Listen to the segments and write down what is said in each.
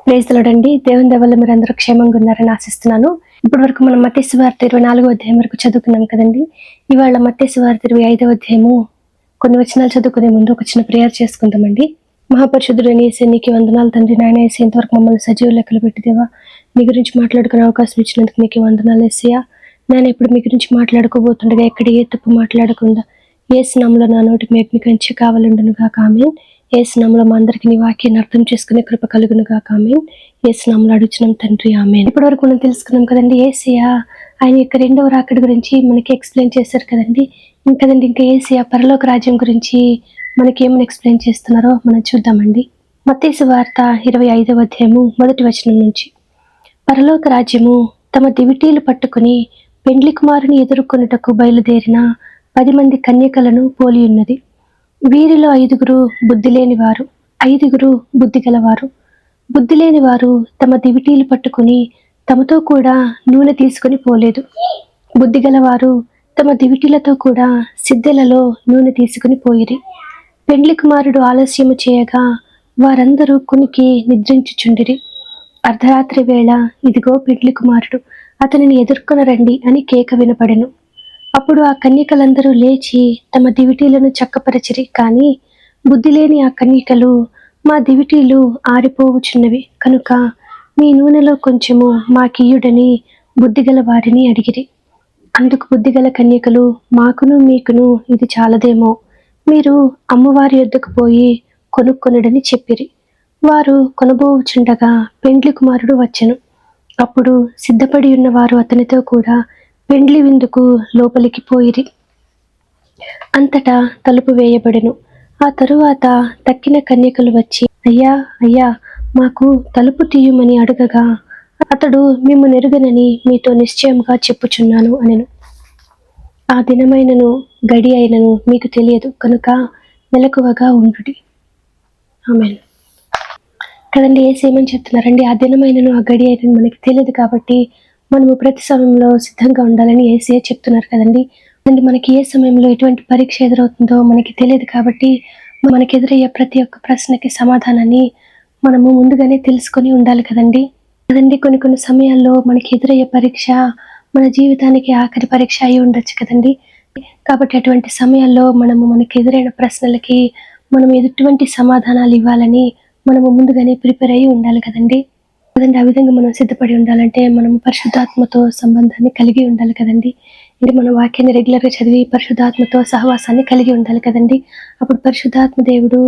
Praise the lord అండి. దేవుని దయ వల్ల మీరందరూ క్షేమంగా ఉన్నారని ఆశిస్తున్నాను. ఇప్పటి వరకు మనం మత్తయి సువార్త 24వ అధ్యాయం వరకు చదువుకున్నాం కదండి. ఇవాళ మత్తయి సువార్త 25వ అధ్యాయము కొన్ని వచనాలు చదువుకునే ముందు ఒక చిన్న ప్రేయర్ చేసుకుందామండి. మహాపరిశుద్ధుడైన యేసయ్య నీకు వందనాలు తండ్రి. నాయన యేసయ్య ఇంతవరకు మమ్మల్ని సజీవ లెక్కలు పెట్టి దేవా మీ గురించి మాట్లాడుకునే అవకాశం ఇచ్చినందుకు నీకు వందనాలు యేసయ్య. నేను ఇప్పుడు మీ గురించి మాట్లాడుకోబోతుండగా ఎక్కడ ఏ తప్పు మాట్లాడకుండా యేసు నామములో నా నోటికి మీ అగ్ని కంచె కావలుండును గాక. ఆమేన్. యేసు నామములో మా అందరికీ నీ వాక్యాన్ని అర్థం చేసుకునే కృప కలుగును గాక. ఆమేన్. యేసు నామములో అడుగుచున్నాం తండ్రి. ఆమేన్. ఇప్పటివరకు మనం తెలుసుకున్నాం కదండి. యేసయ్య ఆయన యొక్క రెండవ రాకడ గురించి మనకి ఎక్స్ప్లెయిన్ చేశారు కదండి. ఇంకా యేసయ్య పరలోక రాజ్యం గురించి మనకి ఏమని ఎక్స్ప్లెయిన్ చేస్తున్నారో మనం చూద్దామండి. మత్తయి సువార్త 25వ అధ్యాయము 1వ వచనం నుంచి. పరలోక రాజ్యము తమ దివిటీలు పట్టుకుని పెండ్లి కుమారుని ఎదుర్కొనుటకు బయలుదేరిన 10 మంది కన్యకలను పోలి ఉన్నది. వీరిలో 5 బుద్ధి లేనివారు, 5 బుద్ధి గలవారు. బుద్ధి లేనివారు తమ దివిటీలు పట్టుకుని తమతో కూడా నూనె తీసుకుని పోలేదు. బుద్ధి గలవారు తమ దివిటీలతో కూడా సిద్దెలలో నూనె తీసుకుని పోయిరి. పెండ్లి కుమారుడు ఆలస్యము చేయగా వారందరూ కునికి నిద్రించుచుండిరి. అర్ధరాత్రి వేళ ఇదిగో పెండ్లి కుమారుడు, అతనిని ఎదుర్కొనరండి అని కేక వినపడెను. అప్పుడు ఆ కన్యకలందరూ లేచి తమ దివిటీలను చక్కపరచిరి. కానీ బుద్ధి లేని ఆ కన్యకలు, మా దివిటీలు ఆరిపోవుచున్నవి కనుక మీ నూనెలో కొంచెము మాకియ్యుడని బుద్ధిగల వారిని అడిగిరి. అందుకు బుద్ధిగల కన్యకలు, మాకును మీకును ఇది చాలదేమో, మీరు అమ్మవారి యొద్దకు పోయి కొనుక్కొనుడని చెప్పిరి. వారు కొనబోవుచుండగా పెండ్లి కుమారుడు వచ్చెను. అప్పుడు సిద్ధపడి ఉన్నవారు అతనితో కూడా పెండ్లి విందుకు లోపలికి పోయిరి. అంతటా తలుపు వేయబడెను. ఆ తరువాత తక్కిన కన్యకలు వచ్చి, అయ్యా అయ్యా మాకు తలుపు తీయుమని అడగగా అతడు మిమ్ము నెరుగనని మీతో నిశ్చయముగా చెప్పుచున్నాను అనెను. ఆ దినమైనను గడి అయినను మీకు తెలియదు కనుక మెలకువగా ఉండుడి. ఆమేన్. కదండి, ఏమని చెప్తున్నారండి? ఆ దినమైనను ఆ గడి అయినను మనకి తెలియదు కాబట్టి మనము ప్రతి సమయంలో సిద్ధంగా ఉండాలని యేసయ్య చెప్తున్నారు కదండి. అంటే మనకి ఏ సమయంలో ఎటువంటి పరీక్ష ఎదురవుతుందో మనకి తెలియదు కాబట్టి మనకి ఎదురయ్యే ప్రతి ఒక్క ప్రశ్నకి సమాధానాన్ని మనము ముందుగానే తెలుసుకొని ఉండాలి కదండి. కొన్ని సమయాల్లో మనకి ఎదురయ్యే పరీక్ష మన జీవితానికి ఆఖరి పరీక్ష అయి ఉండొచ్చు కదండి. కాబట్టి అటువంటి సమయాల్లో మనకి ఎదురైన ప్రశ్నలకి మనం ఎటువంటి సమాధానాలు ఇవ్వాలని మనము ముందుగానే ప్రిపేర్ అయ్యి ఉండాలి కదండి. ఆ విధంగా మనం సిద్ధపడి ఉండాలంటే మనము పరిశుద్ధాత్మతో సంబంధాన్ని కలిగి ఉండాలి కదండి. అంటే మన వాక్యాన్ని రెగ్యులర్గా చదివి పరిశుద్ధాత్మతో సహవాసాన్ని కలిగి ఉండాలి కదండి. అప్పుడు పరిశుద్ధాత్మ దేవుడు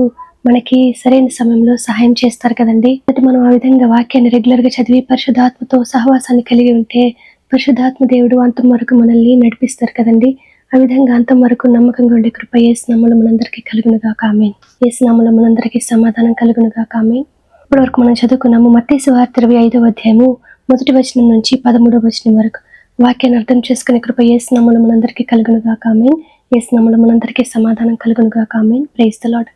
మనకి సరైన సమయంలో సహాయం చేస్తారు కదండి. అంటే మనం ఆ విధంగా వాక్యాన్ని రెగ్యులర్గా చదివి పరిశుద్ధాత్మతో సహవాసాన్ని కలిగి ఉంటే పరిశుద్ధాత్మ దేవుడు అంతం వరకు మనల్ని నడిపిస్తారు కదండి. ఆ విధంగా అంతం వరకు నమ్మకంగా ఉండే కృప యేసు నామములో మనందరికీ కలుగును గాక. ఆమేన్. యేసు నామములో మనందరికీ సమాధానం కలుగును గాక. ఆమేన్. ఇప్పటి వరకు మనం చదువుకున్నాము మత్తయి సువార్త 25వ అధ్యాయము 1వ వచనం నుంచి 13వ వచనం వరకు. వాక్యాన్ని అర్థం చేసుకునే కృప యేసు నామములో మనందరికీ కలుగును గాక. ఆమేన్. యేసు నామములో మనందరికీ సమాధానం కలుగును గాక. ఆమేన్. Praise the lord.